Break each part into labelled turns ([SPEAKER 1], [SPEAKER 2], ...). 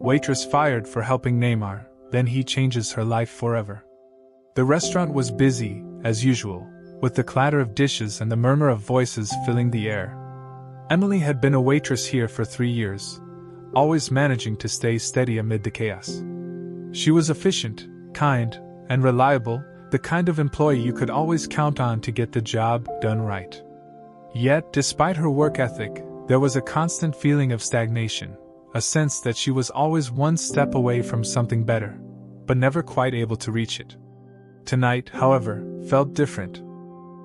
[SPEAKER 1] Waitress fired for helping Neymar, then he changes her life forever. The restaurant was busy, as usual, with the clatter of dishes and the murmur of voices filling the air. Emily had been a waitress here for 3 years, always managing to stay steady amid the chaos. She was efficient, kind, and reliable, the kind of employee you could always count on to get the job done right. Yet, despite her work ethic, there was a constant feeling of stagnation, a sense that she was always one step away from something better, but never quite able to reach it. Tonight, however, felt different.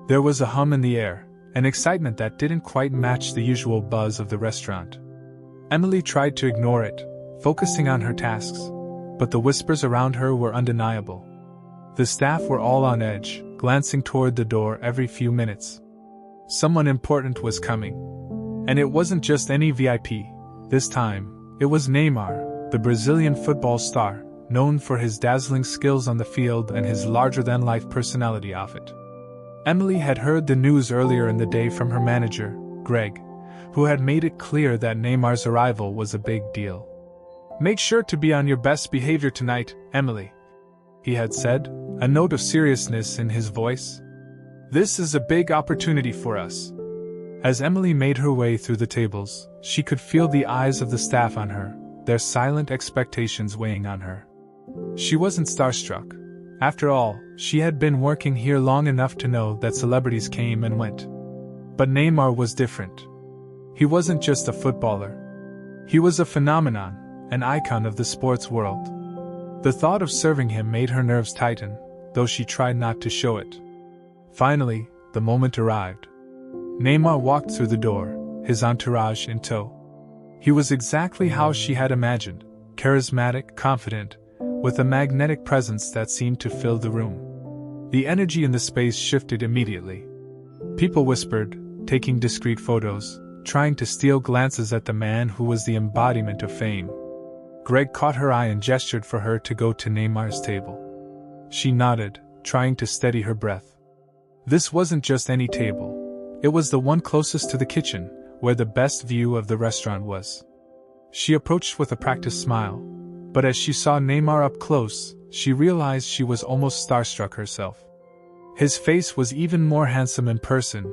[SPEAKER 1] There was a hum in the air, an excitement that didn't quite match the usual buzz of the restaurant. Emily tried to ignore it, focusing on her tasks, but the whispers around her were undeniable. The staff were all on edge, glancing toward the door every few minutes. Someone important was coming. And it wasn't just any VIP. This time, it was Neymar, the Brazilian football star, known for his dazzling skills on the field and his larger-than-life personality off it. Emily had heard the news earlier in the day from her manager, Greg, who had made it clear that Neymar's arrival was a big deal. "Make sure to be on your best behavior tonight, Emily," he had said, a note of seriousness in his voice. "This is a big opportunity for us." As Emily made her way through the tables, she could feel the eyes of the staff on her, their silent expectations weighing on her. She wasn't starstruck. After all, she had been working here long enough to know that celebrities came and went. But Neymar was different. He wasn't just a footballer. He was a phenomenon, an icon of the sports world. The thought of serving him made her nerves tighten, though she tried not to show it. Finally, the moment arrived. Neymar walked through the door, his entourage in tow. He was exactly how she had imagined, charismatic, confident, with a magnetic presence that seemed to fill the room. The energy in the space shifted immediately. People whispered, taking discreet photos, trying to steal glances at the man who was the embodiment of fame. Greg caught her eye and gestured for her to go to Neymar's table. She nodded, trying to steady her breath. This wasn't just any table. It was the one closest to the kitchen, where the best view of the restaurant was. She approached with a practiced smile, but as she saw Neymar up close, she realized she was almost starstruck herself. His face was even more handsome in person,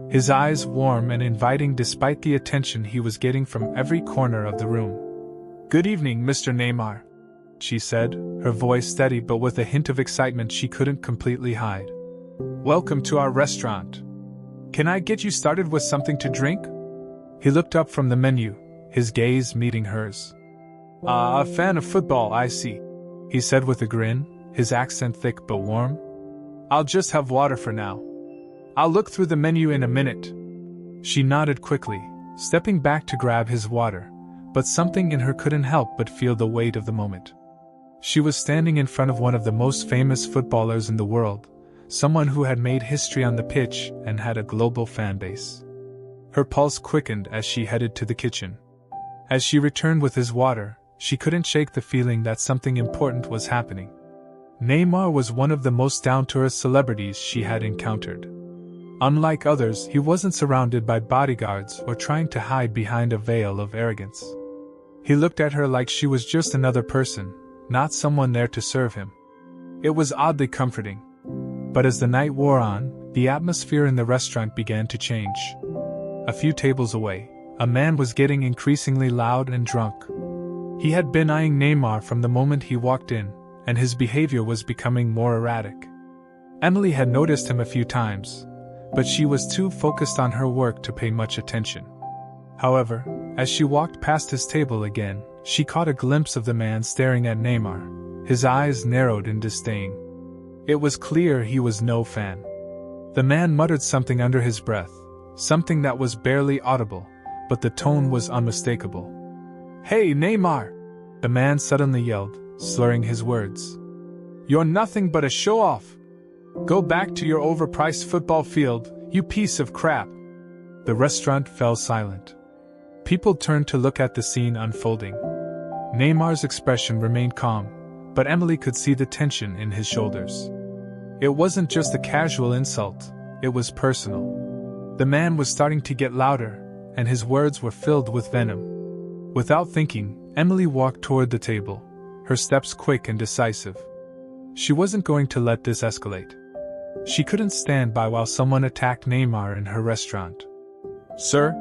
[SPEAKER 1] his eyes warm and inviting despite the attention he was getting from every corner of the room. "Good evening, Mr. Neymar," she said, her voice steady but with a hint of excitement she couldn't completely hide. "Welcome to our restaurant. Can I get you started with something to drink?" He looked up from the menu, his gaze meeting hers. A fan of football, I see," he said with a grin, his accent thick but warm. "I'll just have water for now. I'll look through the menu in a minute." She nodded quickly, stepping back to grab his water, but something in her couldn't help but feel the weight of the moment. She was standing in front of one of the most famous footballers in the world, someone who had made history on the pitch and had a global fan base. Her pulse quickened as she headed to the kitchen. As she returned with his water, she couldn't shake the feeling that something important was happening. Neymar was one of the most down-to-earth celebrities she had encountered. Unlike others, he wasn't surrounded by bodyguards or trying to hide behind a veil of arrogance. He looked at her like she was just another person, not someone there to serve him. It was oddly comforting. But as the night wore on, the atmosphere in the restaurant began to change. A few tables away, a man was getting increasingly loud and drunk. He had been eyeing Neymar from the moment he walked in, and his behavior was becoming more erratic. Emily had noticed him a few times, but she was too focused on her work to pay much attention. However, as she walked past his table again, she caught a glimpse of the man staring at Neymar, his eyes narrowed in disdain. It was clear he was no fan. The man muttered something under his breath, something that was barely audible, but the tone was unmistakable. "Hey, Neymar!" the man suddenly yelled, slurring his words. "You're nothing but a show-off! Go back to your overpriced football field, you piece of crap!" The restaurant fell silent. People turned to look at the scene unfolding. Neymar's expression remained calm, but Emily could see the tension in his shoulders. It wasn't just a casual insult, it was personal. The man was starting to get louder, and his words were filled with venom. Without thinking, Emily walked toward the table, her steps quick and decisive. She wasn't going to let this escalate. She couldn't stand by while someone attacked Neymar in her restaurant. "Sir,"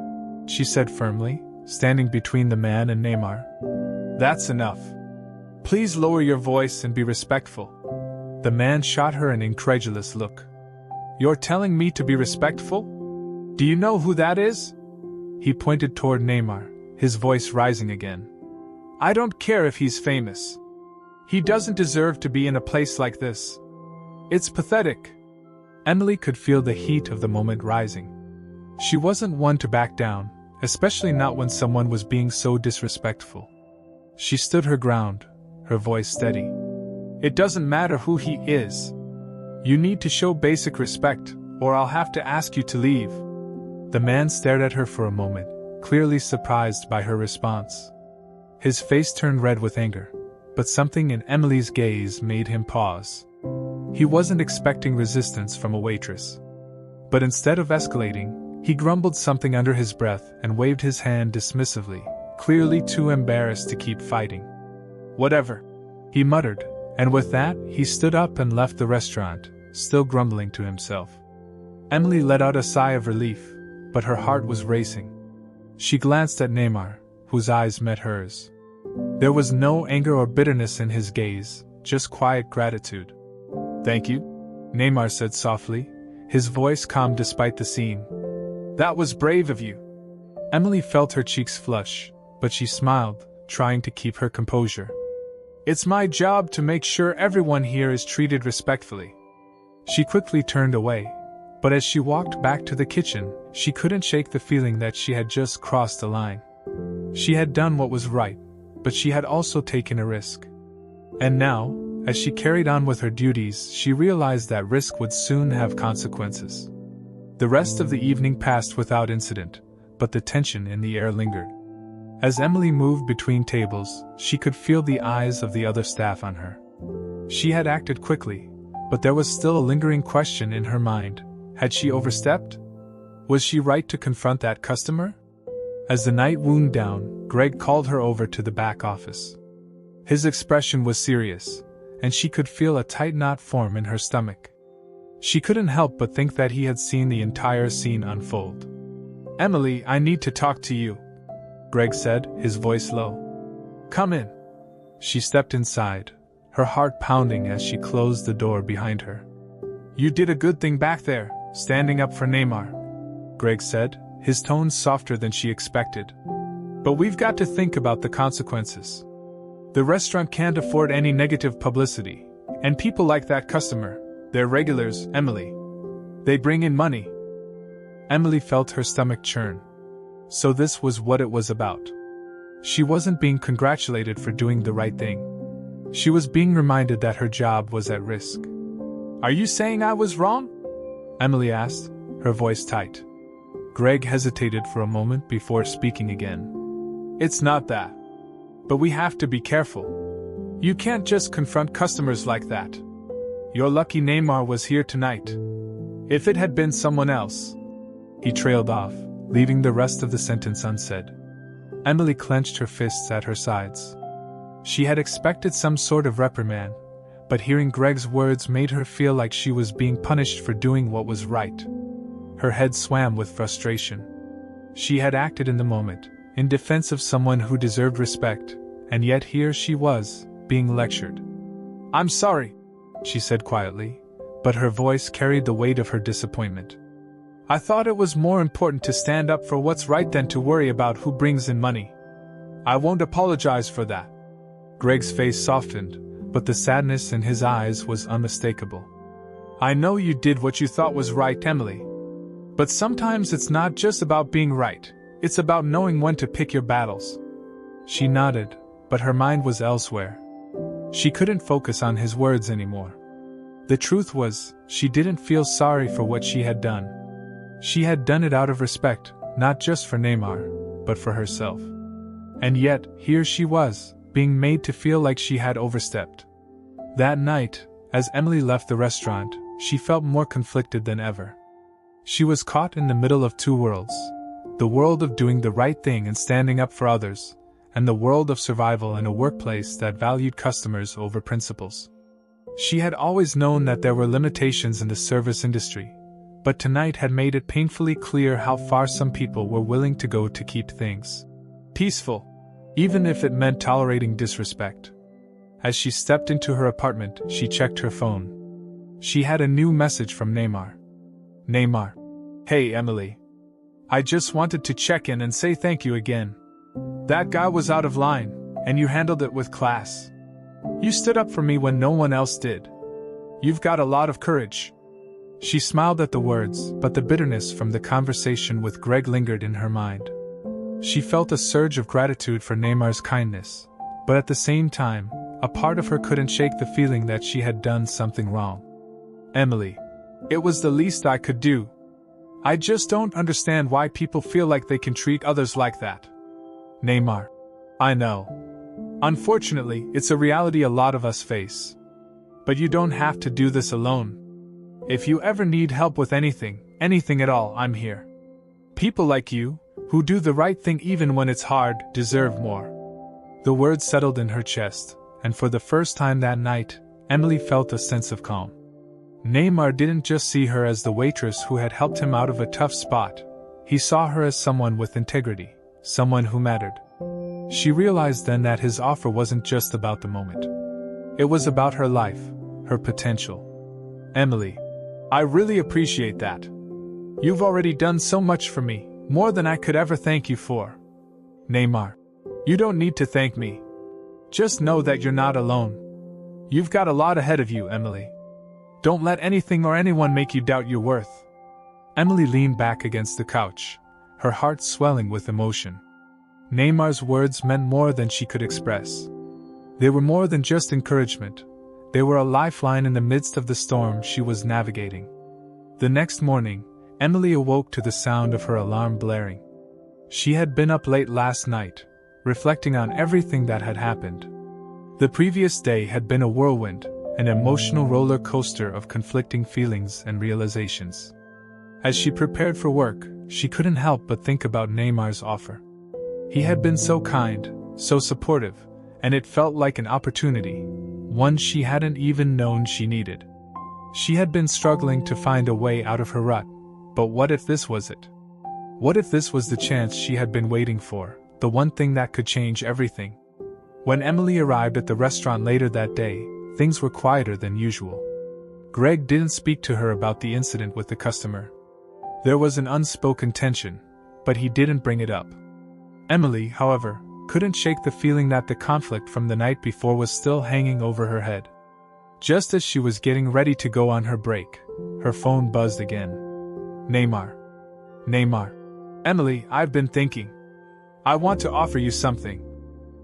[SPEAKER 1] she said firmly, standing between the man and Neymar. "That's enough. Please lower your voice and be respectful." The man shot her an incredulous look. "You're telling me to be respectful? Do you know who that is?" He pointed toward Neymar, his voice rising again. "I don't care if he's famous. He doesn't deserve to be in a place like this. It's pathetic." Emily could feel the heat of the moment rising. She wasn't one to back down, especially not when someone was being so disrespectful. She stood her ground, her voice steady. "It doesn't matter who he is. You need to show basic respect, or I'll have to ask you to leave." The man stared at her for a moment, clearly surprised by her response. His face turned red with anger, but something in Emily's gaze made him pause. He wasn't expecting resistance from a waitress. But instead of escalating, he grumbled something under his breath and waved his hand dismissively, clearly too embarrassed to keep fighting. "Whatever," he muttered, and with that, he stood up and left the restaurant, still grumbling to himself. Emily let out a sigh of relief, but her heart was racing. She glanced at Neymar, whose eyes met hers. There was no anger or bitterness in his gaze, just quiet gratitude. "Thank you," Neymar said softly, his voice calm despite the scene. "That was brave of you." Emily felt her cheeks flush, but she smiled, trying to keep her composure. "It's my job to make sure everyone here is treated respectfully." She quickly turned away, but as she walked back to the kitchen, she couldn't shake the feeling that she had just crossed a line. She had done what was right, but she had also taken a risk. And now, as she carried on with her duties, she realized that risk would soon have consequences. The rest of the evening passed without incident, but the tension in the air lingered. As Emily moved between tables, she could feel the eyes of the other staff on her. She had acted quickly, but there was still a lingering question in her mind. Had she overstepped? Was she right to confront that customer? As the night wound down, Greg called her over to the back office. His expression was serious, and she could feel a tight knot form in her stomach. She couldn't help but think that he had seen the entire scene unfold. "Emily, I need to talk to you," Greg said, his voice low. "Come in." She stepped inside, her heart pounding as she closed the door behind her. "You did a good thing back there, standing up for Neymar," Greg said, his tone softer than she expected. "But we've got to think about the consequences. The restaurant can't afford any negative publicity, and people like that customer, they're regulars, Emily. They bring in money." Emily felt her stomach churn. So this was what it was about. She wasn't being congratulated for doing the right thing. She was being reminded that her job was at risk. "Are you saying I was wrong?" Emily asked, her voice tight. Greg hesitated for a moment before speaking again. "It's not that. But we have to be careful. You can't just confront customers like that. You're lucky Neymar was here tonight. If it had been someone else..." He trailed off, leaving the rest of the sentence unsaid. Emily clenched her fists at her sides. She had expected some sort of reprimand, but hearing Greg's words made her feel like she was being punished for doing what was right. Her head swam with frustration. She had acted in the moment, in defense of someone who deserved respect, and yet here she was, being lectured. "I'm sorry," she said quietly, but her voice carried the weight of her disappointment. "I thought it was more important to stand up for what's right than to worry about who brings in money. I won't apologize for that." Greg's face softened, but the sadness in his eyes was unmistakable. "I know you did what you thought was right, Emily. But sometimes it's not just about being right, it's about knowing when to pick your battles." She nodded, but her mind was elsewhere. She couldn't focus on his words anymore. The truth was, she didn't feel sorry for what she had done. She had done it out of respect, not just for Neymar, but for herself. And yet, here she was, being made to feel like she had overstepped. That night, as Emily left the restaurant, she felt more conflicted than ever. She was caught in the middle of two worlds. The world of doing the right thing and standing up for others, and the world of survival in a workplace that valued customers over principles. She had always known that there were limitations in the service industry, but tonight had made it painfully clear how far some people were willing to go to keep things peaceful, even if it meant tolerating disrespect. As she stepped into her apartment, she checked her phone. She had a new message from Neymar. Neymar. Hey Emily. I just wanted to check in and say thank you again. That guy was out of line, and you handled it with class. You stood up for me when no one else did. You've got a lot of courage. She smiled at the words, but the bitterness from the conversation with Greg lingered in her mind. She felt a surge of gratitude for Neymar's kindness, but at the same time, a part of her couldn't shake the feeling that she had done something wrong. Emily. It was the least I could do. I just don't understand why people feel like they can treat others like that. Neymar. I know. Unfortunately, it's a reality a lot of us face. But you don't have to do this alone. If you ever need help with anything at all, I'm here. People like you, who do the right thing even when it's hard, deserve more. The words settled in her chest, and for the first time that night, Emily felt a sense of calm. Neymar didn't just see her as the waitress who had helped him out of a tough spot. He saw her as someone with integrity, someone who mattered. She realized then that his offer wasn't just about the moment. It was about her life, her potential. Emily. I really appreciate that. You've already done so much for me, more than I could ever thank you for. Neymar. You don't need to thank me. Just know that you're not alone. You've got a lot ahead of you, Emily. Don't let anything or anyone make you doubt your worth. Emily leaned back against the couch, her heart swelling with emotion. Neymar's words meant more than she could express. They were more than just encouragement. They were a lifeline in the midst of the storm she was navigating. The next morning, Emily awoke to the sound of her alarm blaring. She had been up late last night, reflecting on everything that had happened. The previous day had been a whirlwind, an emotional roller coaster of conflicting feelings and realizations. As she prepared for work, she couldn't help but think about Neymar's offer. He had been so kind, so supportive, and it felt like an opportunity, one she hadn't even known she needed. She had been struggling to find a way out of her rut, but what if this was it? What if this was the chance she had been waiting for, the one thing that could change everything? When Emily arrived at the restaurant later that day, things were quieter than usual. Greg didn't speak to her about the incident with the customer. There was an unspoken tension, but he didn't bring it up. Emily, however, couldn't shake the feeling that the conflict from the night before was still hanging over her head. Just as she was getting ready to go on her break, her phone buzzed again. Neymar. Neymar. Emily, I've been thinking. I want to offer you something.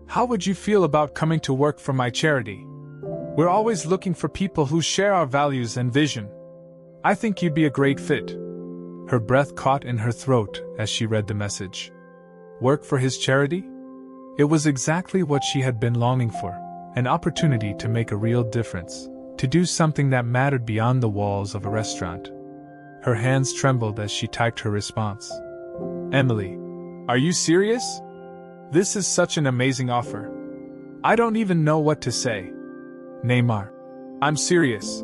[SPEAKER 1] How would you feel about coming to work for my charity? We're always looking for people who share our values and vision. I think you'd be a great fit. Her breath caught in her throat as she read the message. Work for his charity? It was exactly what she had been longing for, an opportunity to make a real difference, to do something that mattered beyond the walls of a restaurant. Her hands trembled as she typed her response. Emily, are you serious? This is such an amazing offer. I don't even know what to say. Neymar. I'm serious.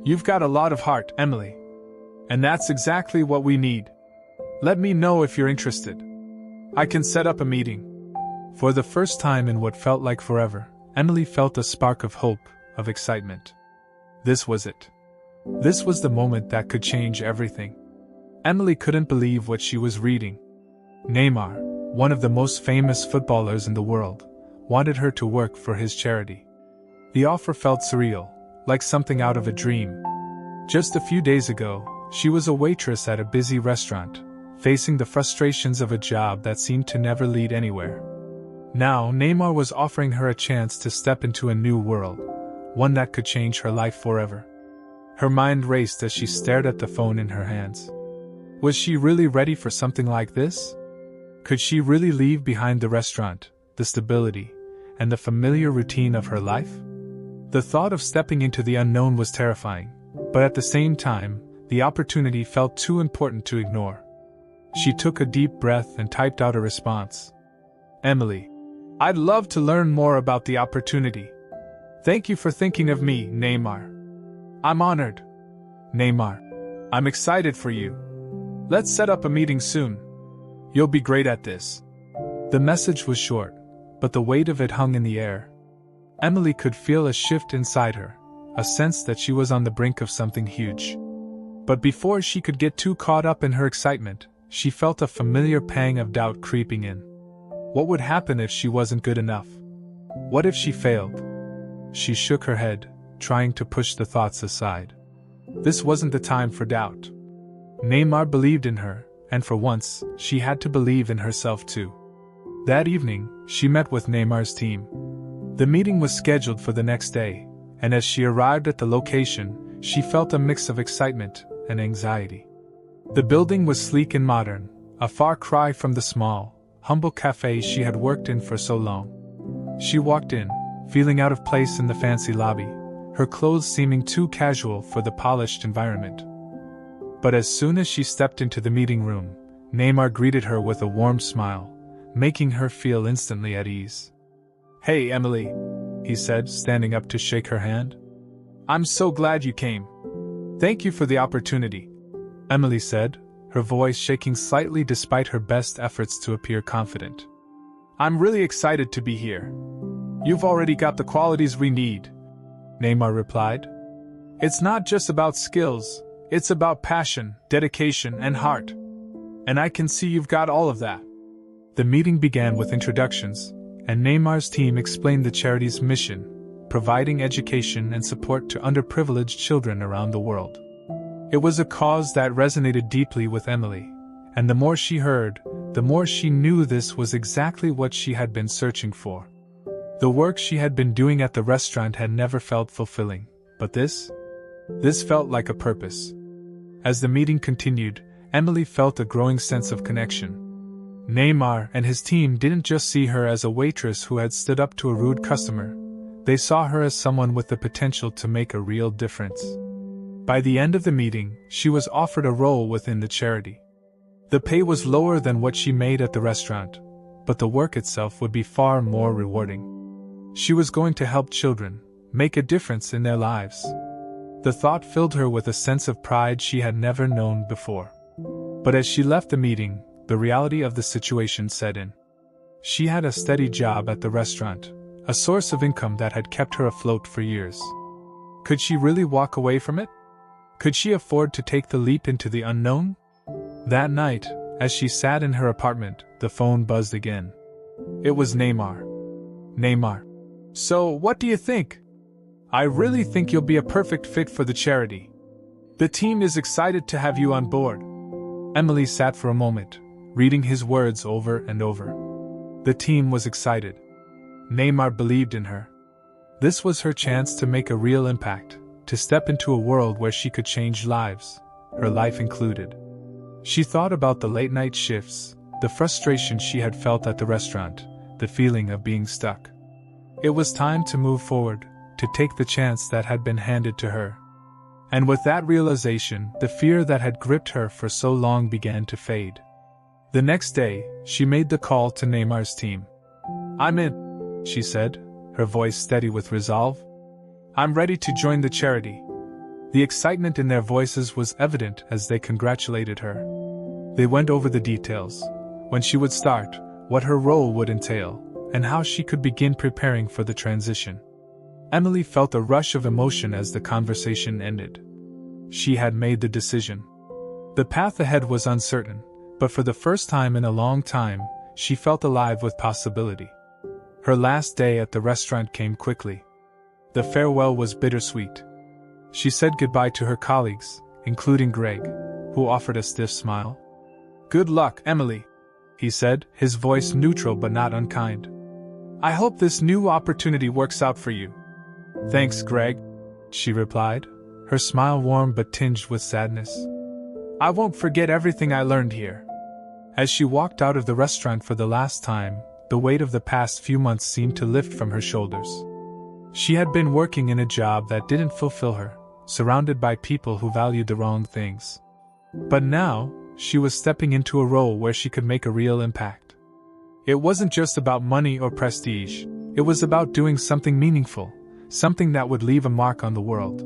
[SPEAKER 1] You've got a lot of heart, Emily. And that's exactly what we need. Let me know if you're interested. I can set up a meeting. For the first time in what felt like forever, Emily felt a spark of hope, of excitement. This was it. This was the moment that could change everything. Emily couldn't believe what she was reading. Neymar, one of the most famous footballers in the world, wanted her to work for his charity. The offer felt surreal, like something out of a dream. Just a few days ago, she was a waitress at a busy restaurant, facing the frustrations of a job that seemed to never lead anywhere. Now, Neymar was offering her a chance to step into a new world, one that could change her life forever. Her mind raced as she stared at the phone in her hands. Was she really ready for something like this? Could she really leave behind the restaurant, the stability, and the familiar routine of her life? The thought of stepping into the unknown was terrifying, but at the same time, the opportunity felt too important to ignore. She took a deep breath and typed out a response. Emily. I'd love to learn more about the opportunity. Thank you for thinking of me, Neymar. I'm honored. Neymar, I'm excited for you. Let's set up a meeting soon. You'll be great at this. The message was short, but the weight of it hung in the air. Emily could feel a shift inside her, a sense that she was on the brink of something huge. But before she could get too caught up in her excitement, she felt a familiar pang of doubt creeping in. What would happen if she wasn't good enough? What if she failed? She shook her head, trying to push the thoughts aside. This wasn't the time for doubt. Neymar believed in her, and for once, she had to believe in herself too. That evening, she met with Neymar's team. The meeting was scheduled for the next day, and as she arrived at the location, she felt a mix of excitement and anxiety. The building was sleek and modern, a far cry from the small, humble cafe she had worked in for so long. She walked in, feeling out of place in the fancy lobby, her clothes seeming too casual for the polished environment. But as soon as she stepped into the meeting room, Neymar greeted her with a warm smile, making her feel instantly at ease. "Hey, Emily," he said, standing up to shake her hand. "I'm so glad you came. Thank you for the opportunity," Emily said, her voice shaking slightly despite her best efforts to appear confident. "I'm really excited to be here. You've already got the qualities we need," Neymar replied. "It's not just about skills, it's about passion, dedication, and heart. And I can see you've got all of that." The meeting began with introductions, and Neymar's team explained the charity's mission, providing education and support to underprivileged children around the world. It was a cause that resonated deeply with Emily, and the more she heard, the more she knew this was exactly what she had been searching for. The work she had been doing at the restaurant had never felt fulfilling, but this felt like a purpose. As the meeting continued, Emily felt a growing sense of connection. Neymar and his team didn't just see her as a waitress who had stood up to a rude customer, they saw her as someone with the potential to make a real difference. By the end of the meeting, she was offered a role within the charity. The pay was lower than what she made at the restaurant, but the work itself would be far more rewarding. She was going to help children, make a difference in their lives. The thought filled her with a sense of pride she had never known before. But as she left the meeting, the reality of the situation set in. She had a steady job at the restaurant, a source of income that had kept her afloat for years. Could she really walk away from it? Could she afford to take the leap into the unknown? That night, as she sat in her apartment, the phone buzzed again. It was Neymar. "Neymar. So, what do you think? I really think you'll be a perfect fit for the charity. The team is excited to have you on board." Emily sat for a moment, reading his words over and over. The team was excited. Neymar believed in her. This was her chance to make a real impact, to step into a world where she could change lives, her life included. She thought about the late-night shifts, the frustration she had felt at the restaurant, the feeling of being stuck. It was time to move forward, to take the chance that had been handed to her. And with that realization, the fear that had gripped her for so long began to fade. The next day, she made the call to Neymar's team. "I'm in," she said, her voice steady with resolve. "I'm ready to join the charity." The excitement in their voices was evident as they congratulated her. They went over the details, when she would start, what her role would entail, and how she could begin preparing for the transition. Emily felt a rush of emotion as the conversation ended. She had made the decision. The path ahead was uncertain, but for the first time in a long time, she felt alive with possibility. Her last day at the restaurant came quickly. The farewell was bittersweet. She said goodbye to her colleagues, including Greg, who offered a stiff smile. "Good luck, Emily," he said, his voice neutral but not unkind. "I hope this new opportunity works out for you." "Thanks, Greg," she replied, her smile warm but tinged with sadness. "I won't forget everything I learned here." As she walked out of the restaurant for the last time, the weight of the past few months seemed to lift from her shoulders. She had been working in a job that didn't fulfill her, surrounded by people who valued the wrong things. But now, she was stepping into a role where she could make a real impact. It wasn't just about money or prestige, it was about doing something meaningful, something that would leave a mark on the world.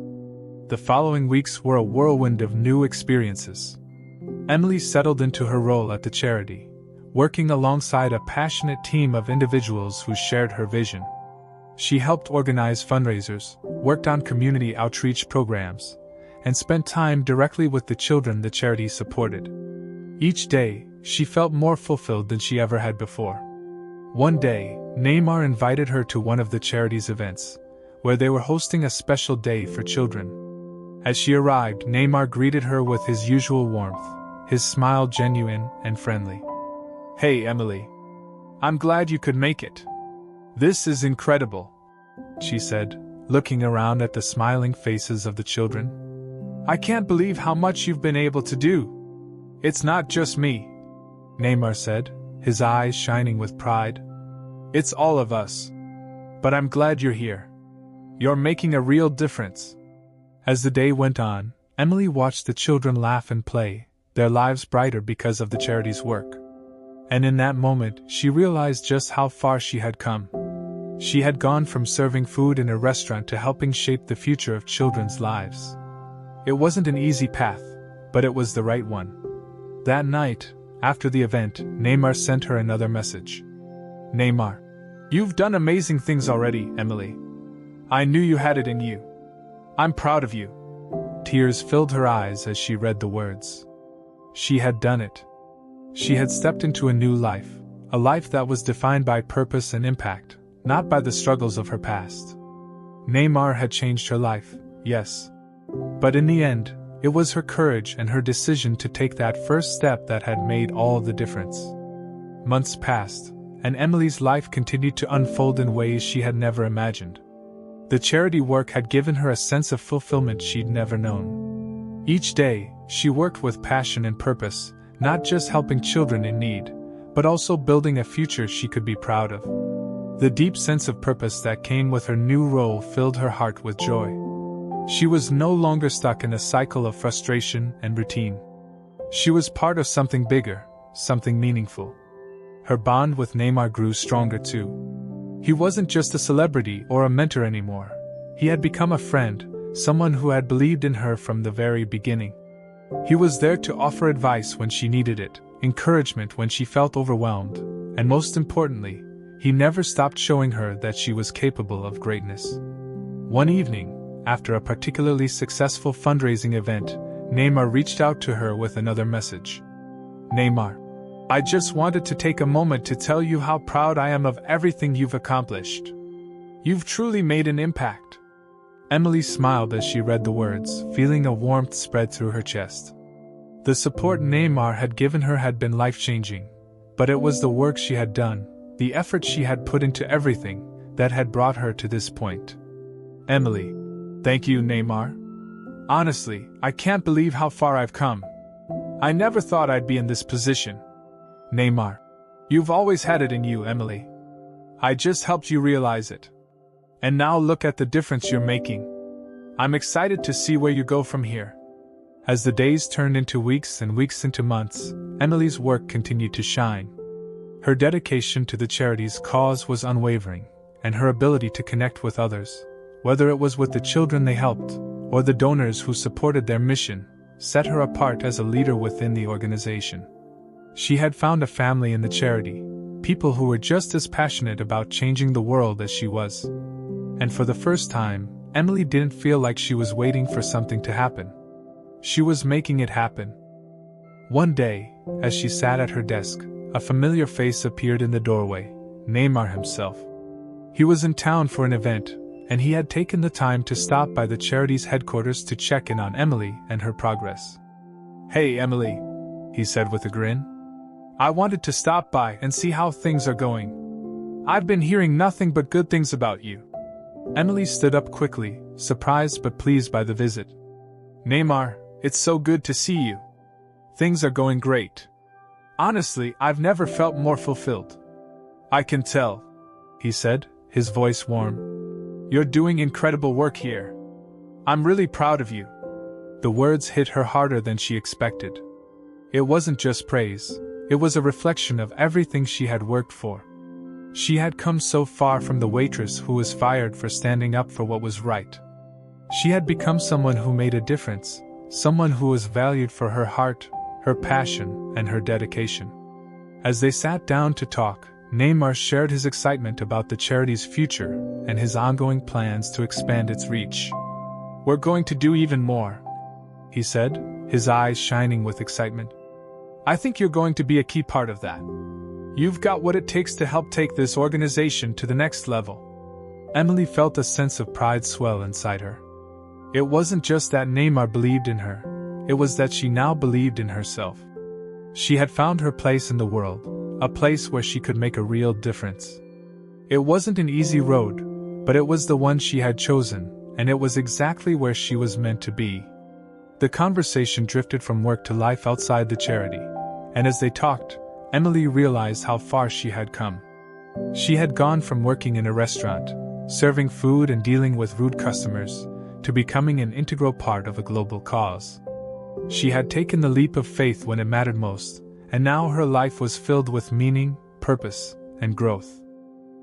[SPEAKER 1] The following weeks were a whirlwind of new experiences. Emily settled into her role at the charity, working alongside a passionate team of individuals who shared her vision. She helped organize fundraisers, worked on community outreach programs, and spent time directly with the children the charity supported. Each day, she felt more fulfilled than she ever had before. One day, Neymar invited her to one of the charity's events, where they were hosting a special day for children. As she arrived, Neymar greeted her with his usual warmth, his smile genuine and friendly. "Hey, Emily. I'm glad you could make it. This is incredible," she said, looking around at the smiling faces of the children. "I can't believe how much you've been able to do. It's not just me," Neymar said, his eyes shining with pride. "It's all of us. But I'm glad you're here. You're making a real difference." As the day went on, Emily watched the children laugh and play, their lives brighter because of the charity's work. And in that moment, she realized just how far she had come. She had gone from serving food in a restaurant to helping shape the future of children's lives. It wasn't an easy path, but it was the right one. That night, after the event, Neymar sent her another message. "Neymar, you've done amazing things already, Emily. I knew you had it in you. I'm proud of you." Tears filled her eyes as she read the words. She had done it. She had stepped into a new life, a life that was defined by purpose and impact, not by the struggles of her past. Neymar had changed her life, yes. But in the end, it was her courage and her decision to take that first step that had made all the difference. Months passed, and Emily's life continued to unfold in ways she had never imagined. The charity work had given her a sense of fulfillment she'd never known. Each day, she worked with passion and purpose, not just helping children in need, but also building a future she could be proud of. The deep sense of purpose that came with her new role filled her heart with joy. She was no longer stuck in a cycle of frustration and routine. She was part of something bigger, something meaningful. Her bond with Neymar grew stronger too. He wasn't just a celebrity or a mentor anymore. He had become a friend, someone who had believed in her from the very beginning. He was there to offer advice when she needed it, encouragement when she felt overwhelmed, and most importantly, he never stopped showing her that she was capable of greatness. One evening, after a particularly successful fundraising event, Neymar reached out to her with another message. "Neymar, I just wanted to take a moment to tell you how proud I am of everything you've accomplished. You've truly made an impact." Emily smiled as she read the words, feeling a warmth spread through her chest. The support Neymar had given her had been life-changing, but it was the work she had done, the effort she had put into everything, that had brought her to this point. "Emily, thank you, Neymar. Honestly, I can't believe how far I've come. I never thought I'd be in this position." "Neymar, you've always had it in you, Emily. I just helped you realize it. And now look at the difference you're making. I'm excited to see where you go from here." As the days turned into weeks and weeks into months, Emily's work continued to shine. Her dedication to the charity's cause was unwavering, and her ability to connect with others, whether it was with the children they helped, or the donors who supported their mission, set her apart as a leader within the organization. She had found a family in the charity, people who were just as passionate about changing the world as she was. And for the first time, Emily didn't feel like she was waiting for something to happen. She was making it happen. One day, as she sat at her desk, a familiar face appeared in the doorway, Neymar himself. He was in town for an event, and he had taken the time to stop by the charity's headquarters to check in on Emily and her progress. "Hey, Emily," he said with a grin. "I wanted to stop by and see how things are going. I've been hearing nothing but good things about you." Emily stood up quickly, surprised but pleased by the visit. "Neymar, it's so good to see you. Things are going great. Honestly, I've never felt more fulfilled." "I can tell," he said, his voice warm. "You're doing incredible work here. I'm really proud of you." The words hit her harder than she expected. It wasn't just praise, It was a reflection of everything she had worked for. She had come so far from the waitress who was fired for standing up for what was right. She had become someone who made a difference, someone who was valued for her heart, her passion, and her dedication. As they sat down to talk, Neymar shared his excitement about the charity's future and his ongoing plans to expand its reach. "We're going to do even more," he said, his eyes shining with excitement. "I think you're going to be a key part of that. You've got what it takes to help take this organization to the next level." Emily felt a sense of pride swell inside her. It wasn't just that Neymar believed in her, it was that she now believed in herself. She had found her place in the world, a place where she could make a real difference. It wasn't an easy road, but it was the one she had chosen, and it was exactly where she was meant to be. The conversation drifted from work to life outside the charity, and as they talked, Emily realized how far she had come. She had gone from working in a restaurant, serving food and dealing with rude customers, to becoming an integral part of a global cause. She had taken the leap of faith when it mattered most, and now her life was filled with meaning, purpose, and growth.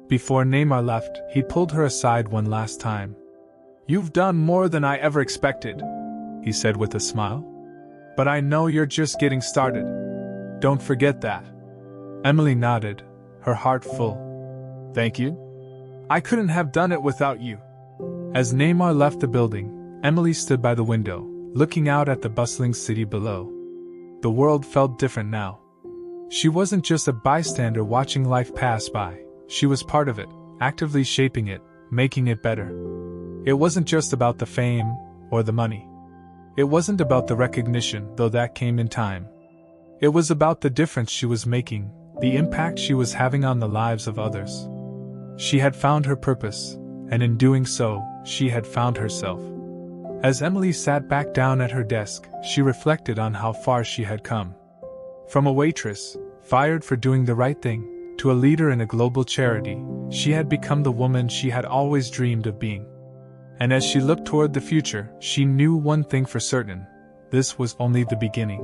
[SPEAKER 1] Before Neymar left, he pulled her aside one last time. "You've done more than I ever expected," he said with a smile. "But I know you're just getting started. Don't forget that." Emily nodded, her heart full. "Thank you. I couldn't have done it without you." As Neymar left the building, Emily stood by the window, looking out at the bustling city below. The world felt different now. She wasn't just a bystander watching life pass by, she was part of it, actively shaping it, making it better. It wasn't just about the fame or the money. It wasn't about the recognition, though that came in time. It was about the difference she was making, the impact she was having on the lives of others. She had found her purpose, and in doing so, she had found herself. As Emily sat back down at her desk, she reflected on how far she had come. From a waitress, fired for doing the right thing, to a leader in a global charity, she had become the woman she had always dreamed of being. And as she looked toward the future, she knew one thing for certain: this was only the beginning.